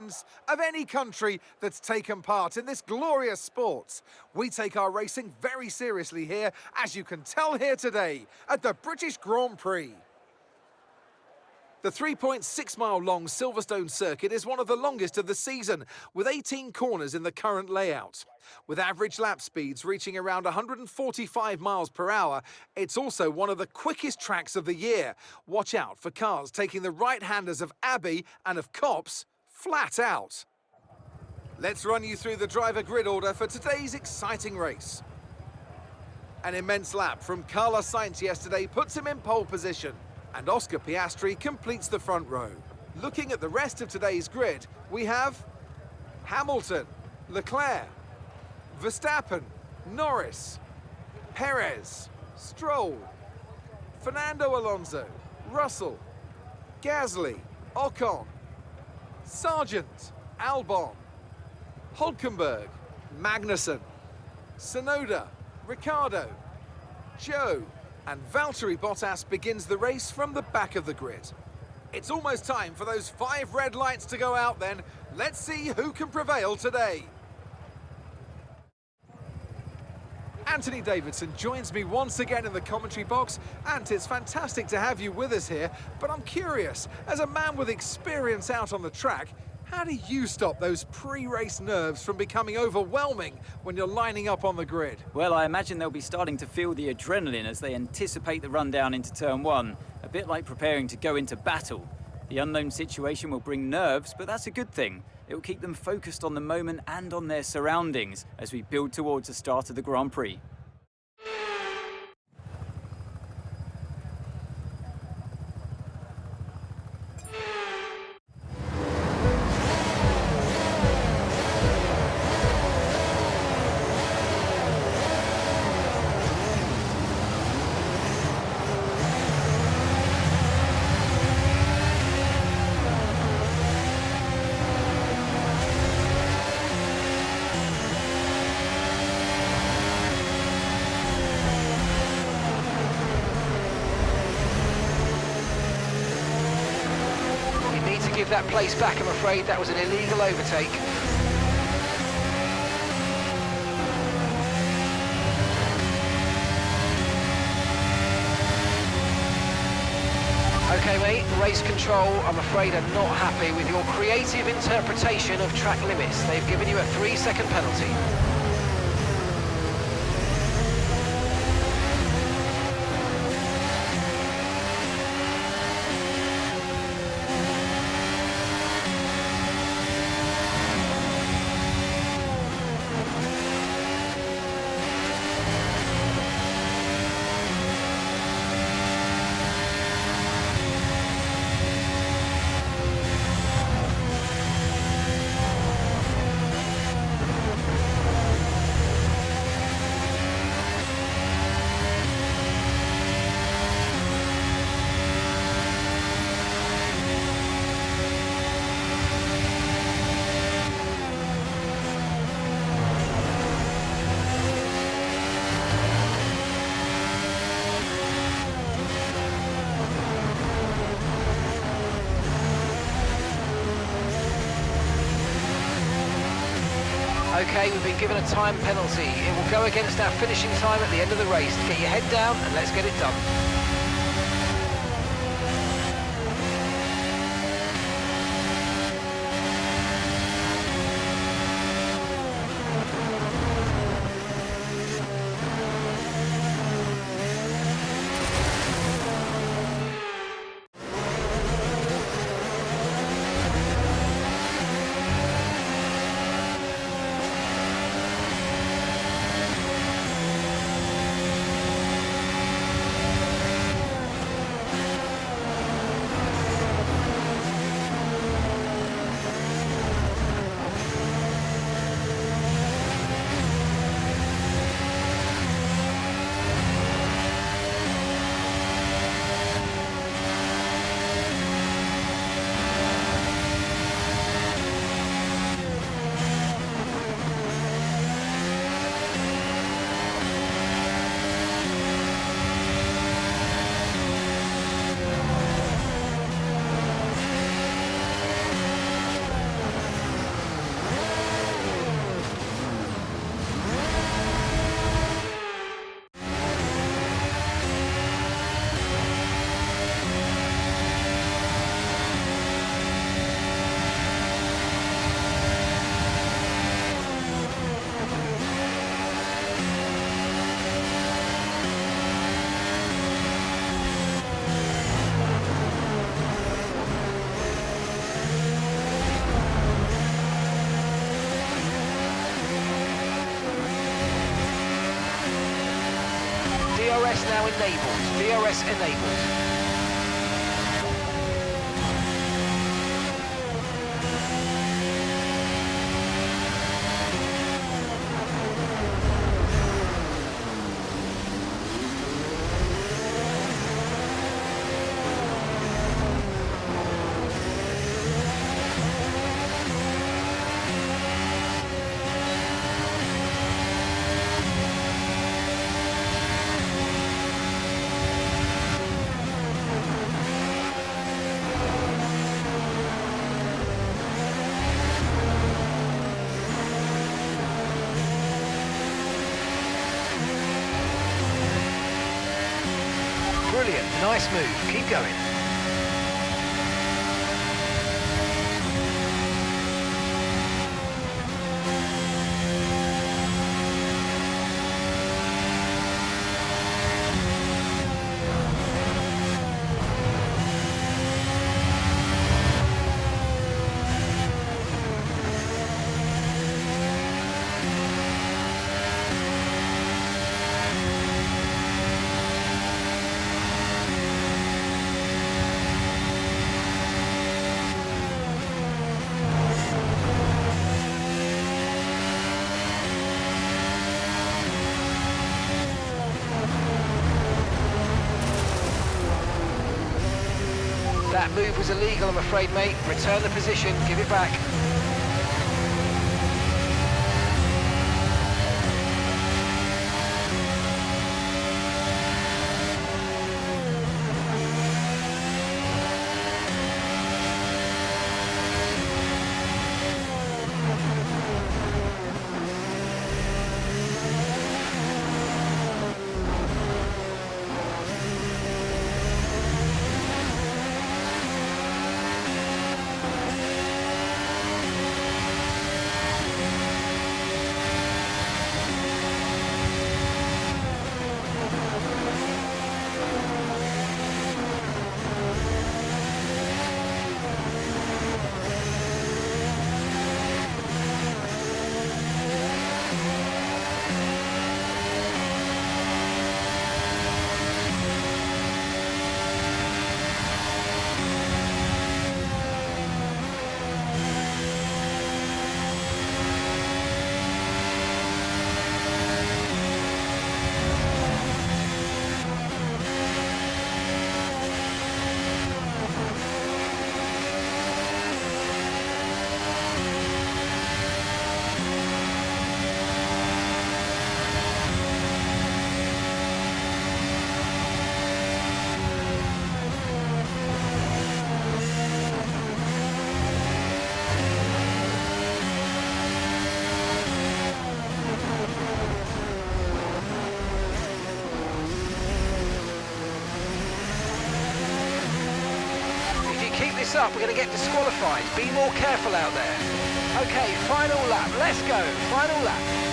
fans of any country that's taken part in this glorious sport. We take our racing very seriously here, as you can tell here today at the British Grand Prix. The 3.6-mile-long Silverstone circuit is one of the longest of the season, with 18 corners in the current layout. With average lap speeds reaching around 145 miles per hour, it's also one of the quickest tracks of the year. Watch out for cars taking the right-handers of Abbey and of Copse flat out. Let's run you through the driver grid order for today's exciting race. An immense lap from Carlos Sainz yesterday puts him in pole position, and Oscar Piastri completes the front row. Looking at the rest of today's grid, we have Hamilton, Leclerc, Verstappen, Norris, Perez, Stroll, Fernando Alonso, Russell, Gasly, Ocon, Sargent, Albon, Hulkenberg, Magnussen, Tsunoda, Ricciardo, Joe, and Valtteri Bottas begins the race from the back of the grid. It's almost time for those 5 red lights to go out then. Let's see who can prevail today. Anthony Davidson joins me once again in the commentary box, and it's fantastic to have you with us here, but I'm curious, as a man with experience out on the track, how do you stop those pre-race nerves from becoming overwhelming when you're lining up on the grid? Well, I imagine they'll be starting to feel the adrenaline as they anticipate the run down into turn 1, a bit like preparing to go into battle. The unknown situation will bring nerves, but that's a good thing. It will keep them focused on the moment and on their surroundings as we build towards the start of the Grand Prix. Give that place back, I'm afraid. That was an illegal overtake. Okay mate, race control, I'm afraid are not happy with your creative interpretation of track limits. They've given you a 3-second penalty. Okay, we've been given a time penalty. It will go against our finishing time at the end of the race. Get your head down and let's get it done. DRS now enabled. DRS enabled. Brilliant, nice move, keep going. That move was illegal, I'm afraid, mate. Return the position, give it back. This up, we're going to get disqualified. Be more careful out there. Okay, final lap. Let's go. Final lap.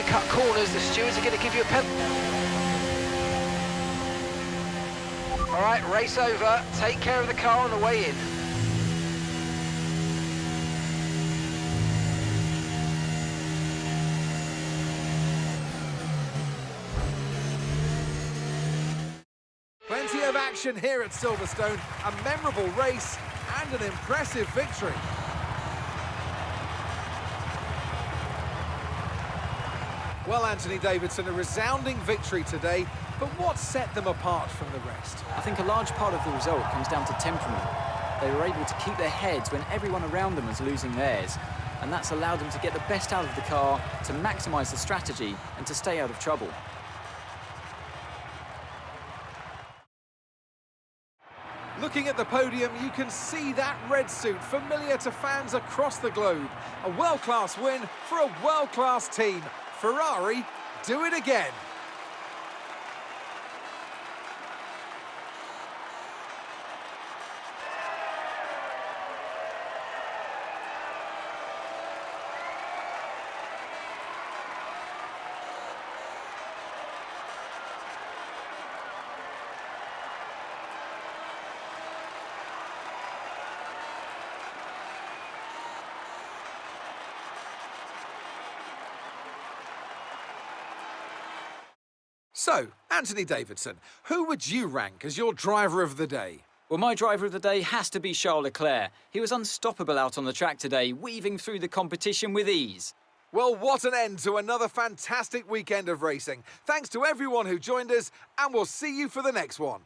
cut corners, the stewards are going to give you a penalty. All right, race over. Take care of the car on the way in. Plenty of action here at Silverstone, a memorable race and an impressive victory. Well, Anthony Davidson, a resounding victory today, but what set them apart from the rest? I think a large part of the result comes down to temperament. They were able to keep their heads when everyone around them was losing theirs, and that's allowed them to get the best out of the car, to maximise the strategy, and to stay out of trouble. Looking at the podium, you can see that red suit familiar to fans across the globe. A world-class win for a world-class team. Ferrari, do it again. So, Anthony Davidson, who would you rank as your driver of the day? Well, my driver of the day has to be Charles Leclerc. He was unstoppable out on the track today, weaving through the competition with ease. Well, what an end to another fantastic weekend of racing. Thanks to everyone who joined us, and we'll see you for the next one.